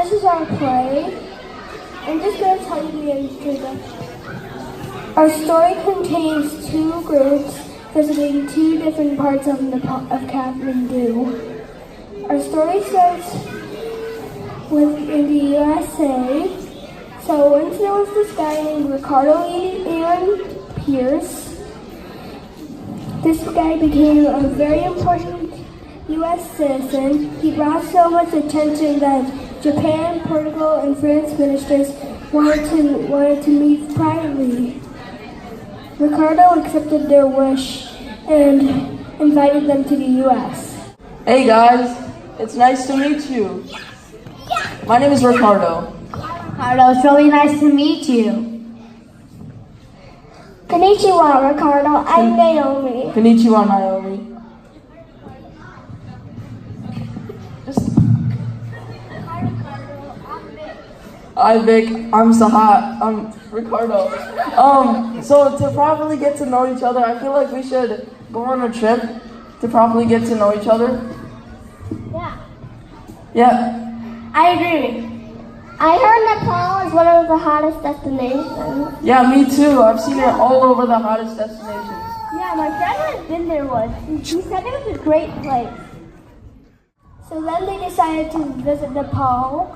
this is our play. I'm just going to tell you the introduction. Our story contains two groups visiting two different parts of Kathmandu. Our story starts in the USA. So once there was this guy named Ricardo and Pierce. This guy became a very important U.S. citizen. He brought so much attention that Japan, Portugal, and France ministers wanted to meet privately. Ricardo accepted their wish and invited them to the U.S. Hey guys, it's nice to meet you. My name is Ricardo. Ricardo, it's really nice to meet you. Konnichiwa, Ricardo. I'm Naomi. Konnichiwa, Naomi. Hi Vic, I'm Sahat, I'm Ricardo. So to properly get to know each other, I feel like we should go on a trip to properly get to know each other. Yeah. I agree. I heard Nepal is one of the hottest destinations. Yeah, me too. I've seen it all over the hottest destinations. Yeah, my friend has been there once. He said it was a great place. So then they decided to visit Nepal.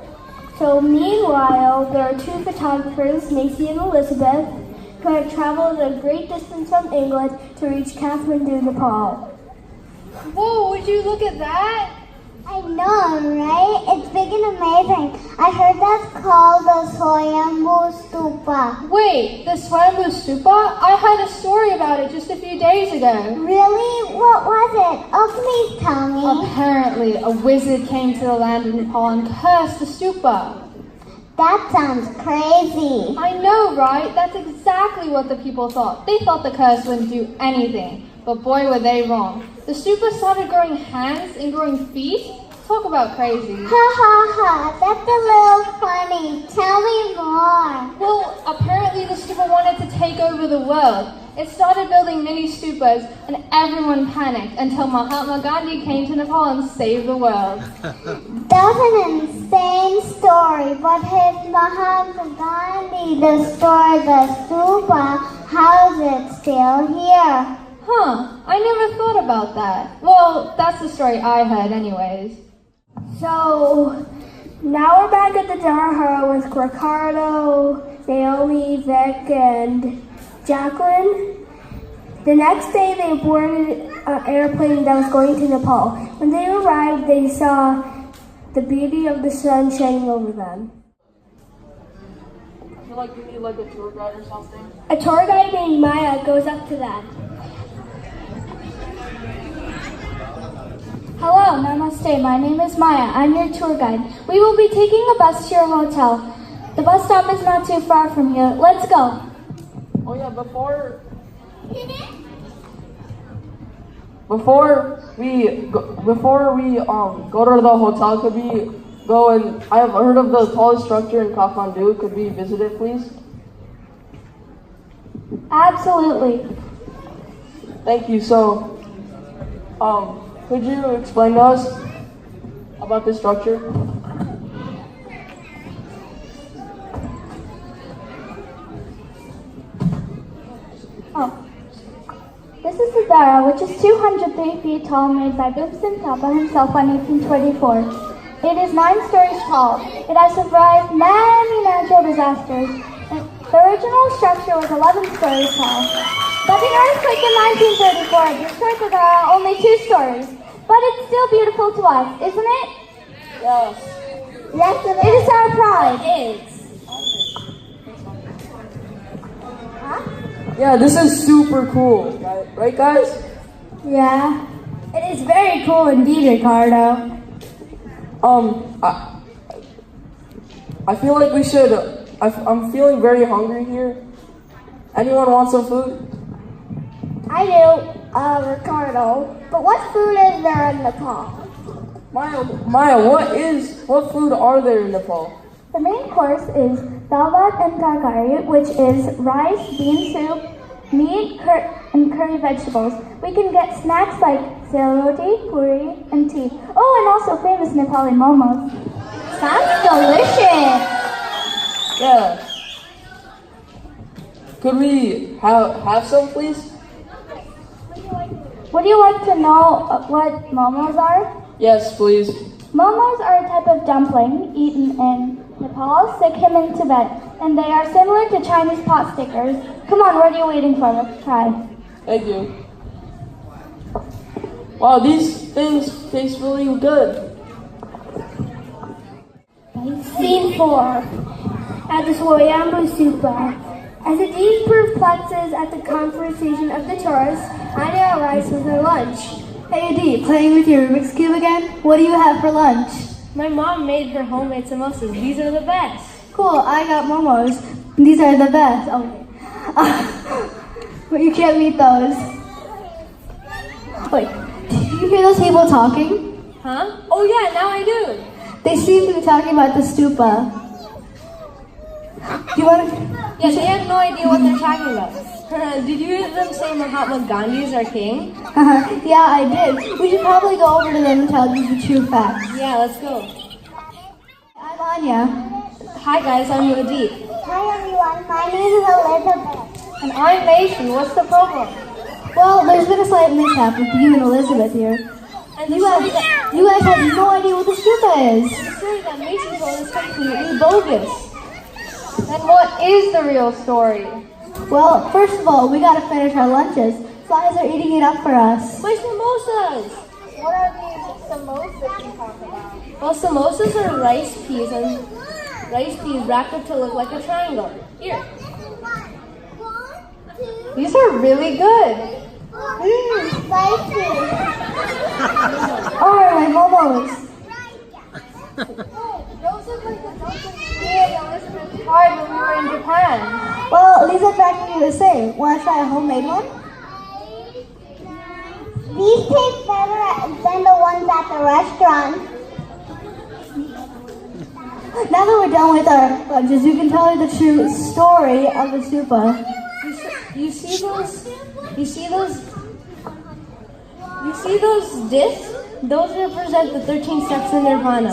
So meanwhile, there are two photographers, Macy and Elizabeth, who had traveled a great distance from England to reach Kathmandu, Nepal. Whoa, would you look at that? I know, right? It's big and amazing. I heard that's called the Swoyambhu Stupa. Wait, the Swoyambhu Stupa? I heard a story about it just a few days ago. Really? What was it? Oh, please tell me. Apparently, a wizard came to the land of Nepal and cursed the stupa. That sounds crazy. I know, right? That's exactly what the people thought. They thought the curse wouldn't do anything. But boy, were they wrong. The stupa started growing hands and growing feet. Talk about crazy. Ha ha ha, that's a little funny. Tell me more. Well, apparently the stupa wanted to take over the world. It started building mini stupas and everyone panicked until Mahatma Gandhi came to Nepal and saved the world. That's an insane story, but if Mahatma Gandhi destroyed the stupa, how is it still here? Huh, I never thought about that. Well, that's the story I heard anyways. So now we're back at the Dharhara with Ricardo, Naomi, Vic, and Jacqueline. The next day they boarded an airplane that was going to Nepal. When they arrived, they saw the beauty of the sun shining over them. I feel like we need like a tour guide or something. A tour guide named Maya goes up to them. Hello, namaste. My name is Maya. I'm your tour guide. We will be taking a bus to your hotel. The bus stop is not too far from here. Let's go. Oh yeah, before we go to the hotel, could we go and I have heard of the tallest structure in Kathmandu. Could we visit it, please? Absolutely. Thank you. So, could you explain to us about this structure? This is the Dharhara, which is 203 feet tall, made by Bhimsen Thapa himself in 1824. It is 9 stories tall. It has survived many natural disasters. The original structure was 11 stories tall. But the earthquake in 1934 destroyed the Dharhara only 2 stories. But it's still beautiful to us, isn't it? Yes. Yes, It is our pride. Yeah, this is super cool, right guys? Yeah. It is very cool indeed, Ricardo. I feel like we should, I'm feeling very hungry here. Anyone want some food? I do, Ricardo. But what food is there in Nepal? Maya, what food are there in Nepal? The main course is dal bhat and tarkari, which is rice, bean soup, meat, and curry vegetables. We can get snacks like sel roti, puri, and tea. Oh, and also famous Nepali momos. Sounds delicious. Yeah. Could we have some, please? Would you like to know what momos are? Yes, please. Momos are a type of dumpling eaten in Nepal, Sikkim, and Tibet, and they are similar to Chinese pot stickers. Come on, what are you waiting for? Let's try. Thank you. Wow, these things taste really good. Scene 4. At the Swoyambhu Stupa. As the dean perplexes at the conversation of the tourists, Anya arrives with her lunch. Hey Adi, playing with your Rubik's Cube again? What do you have for lunch? My mom made her homemade samosas. These are the best. Cool, I got momos. These are the best. Okay. But you can't eat those. Wait, did you hear those people talking? Huh? Oh yeah, now I do. They seem to be talking about the stupa. Do you want to... Yeah, they have no idea what they're talking about. Did you hear them say Mahatma Gandhi is our king? Yeah, I did. We should probably go over to them and tell them the true facts. Yeah, let's go. I'm Anya. Hi guys, I'm Udit. Hi everyone, my name is Elizabeth. And I'm Mason. What's the problem? Well, there's been a slight mishap with you and Elizabeth here. And You guys have no idea what the stupa is. the story that Mason told is completely bogus. Then what is the real story? Well, first of all, we gotta finish our lunches. Flies are eating it up for us. My samosas! What are these samosas you talk about? Well, samosas are rice peas wrapped up to look like a triangle. Here. These are really good. Spicy. Oh, my momos. Those look like the dumplings we ate at Elizabeth's tried when we were in Japan. Well, these are practically the same. Wanna try a homemade one? These taste better than the ones at the restaurant. Now that we're done with our lunches, you can tell you the true story of the stupa. You see those discs? Those represent the 13 steps in Nirvana.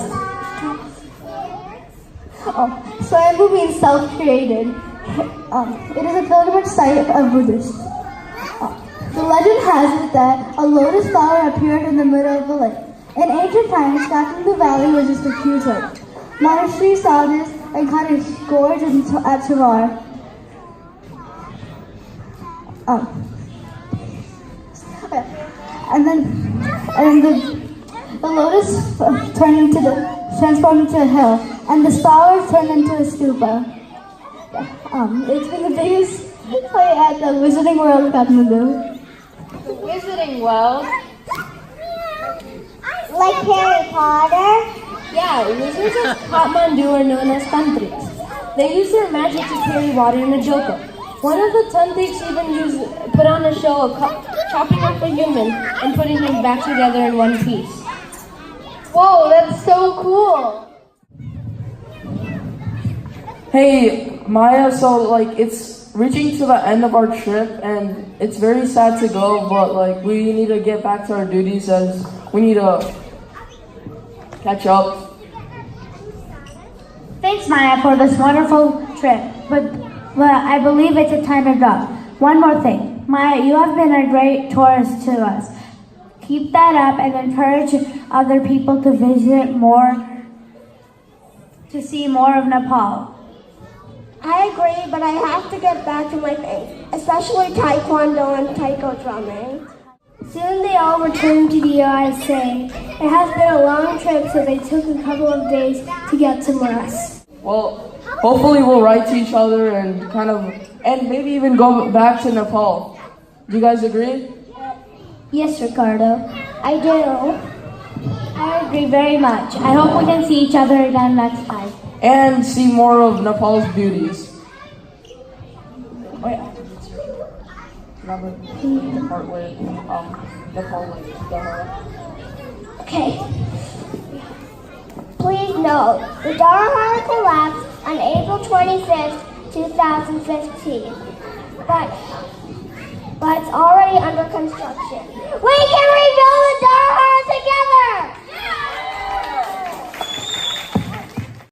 Swoyambhu means self-created. It is a pilgrimage site of Buddhists. The legend has it that a lotus flower appeared in the middle of the lake. In ancient times, Kathmandu Valley was just a huge lake. Manjushree saw this and cut a gorge at Chovar. And the lotus transformed into a hill, and the flowers turned into a stupa. It's been the biggest site at the Wizarding World of Kathmandu. The Wizarding World? Like Harry Potter. Yeah, wizards of Kathmandu are known as tantrics. They use their magic to carry water in a joka. One of the tantrics even put on a show of chopping up a human and putting him back together in one piece. Whoa, that's so cool. Hey, Maya, so it's reaching to the end of our trip and it's very sad to go, but we need to get back to our duties as we need to catch up. Thanks, Maya, for this wonderful trip. But I believe it's a time to drop. One more thing. Maya, you have been a great tourist to us. Keep that up and encourage other people to visit more, to see more of Nepal. I agree, but I have to get back to my faith, especially Taekwondo and Taiko drumming. Soon they all return to the USA. It has been a long trip, so they took a couple of days to get some rest. Well, hopefully we'll write to each other and maybe even go back to Nepal. Do you guys agree? Yes, Ricardo. I do. I agree very much. I hope we can see each other again next time. And see more of Nepal's beauties. Oh yeah. Remember the part where Nepal went to Dharhara? Okay. Please note, the Dharhara collapsed on April 25th, 2015. But it's already under construction. We can